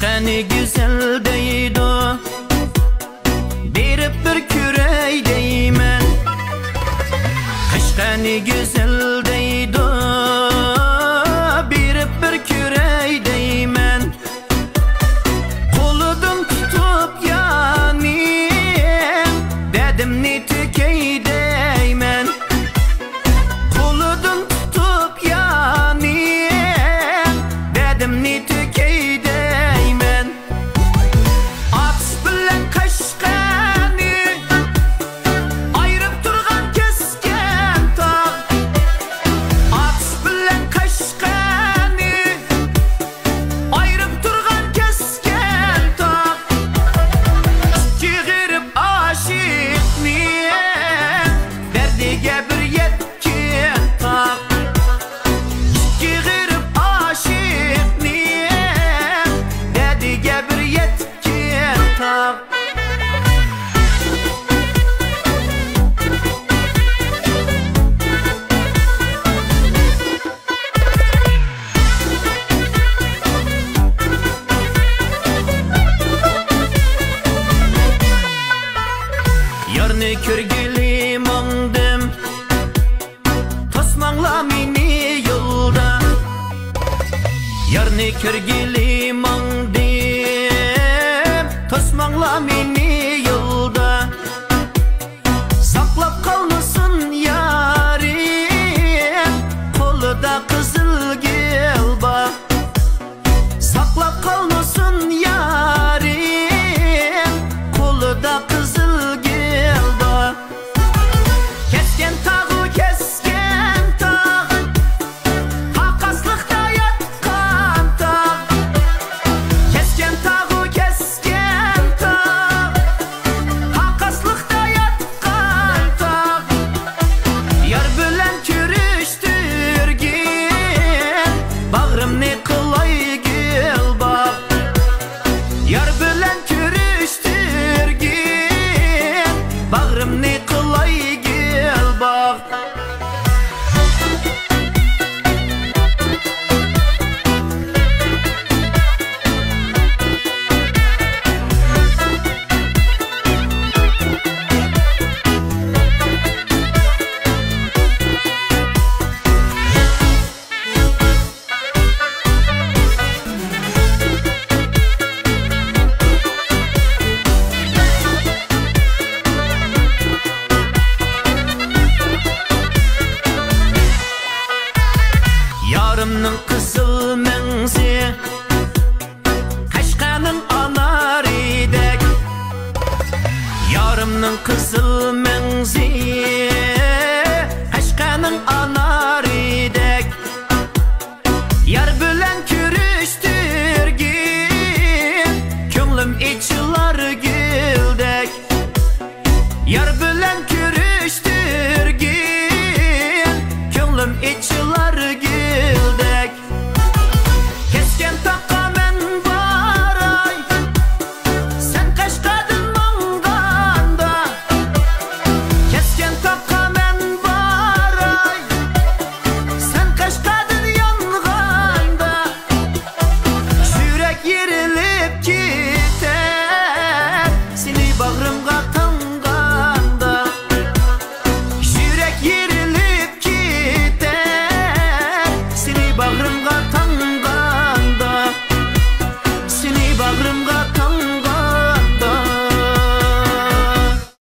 ne güzel deydi, berip bir kürey deymen. Aşka ne güzel deydi, berip bir kürey deymen. Koludan tutup yani dedim ne tükey deymen. Koludan tutup yani dedim ne tükey deymen. Aks bilen kaşkanı ayırıp durgan kesken tağ. Aks bilen kaşkanı ayırıp durgan kesken tağ. Çığırıp aşık niye derdige bir yetken tağ. Çığırıp aşık niye derdige bir yetken tağ. Yarını körgeli mandım, tosmangla meni yolda. Yarını körgeli mandım, tosmangla meni yolda. Saklap kalmasın yarim, kolda kızıl gülba. Saklap kalmasın yarim, kolda kızıl gülba. Kesken tağı kesken tağ, hakaslıkta yatkan tağ. Kesken tağı kesken tağ, hakaslıkta yatkan tağ. Yar bilen körüştürgin, bağrım ne kılay gül bak. Yar bilen körüştürgin, bağrım ne kılay gül bak. Yarımның kızıl menzi, Kaşkanın anar idek. Yarımның kızıl menzi, Kaşkanın anar idek. Yar bilen körüştürgin, könglim içilar güldek. Yar bilen körüştürgin, könglim içilar güldek. Kesken takka men baray, sen Kaşkadın manganda. Kesken takka men baray, sen Kaşkadın yanganda. Yürek yerilip ki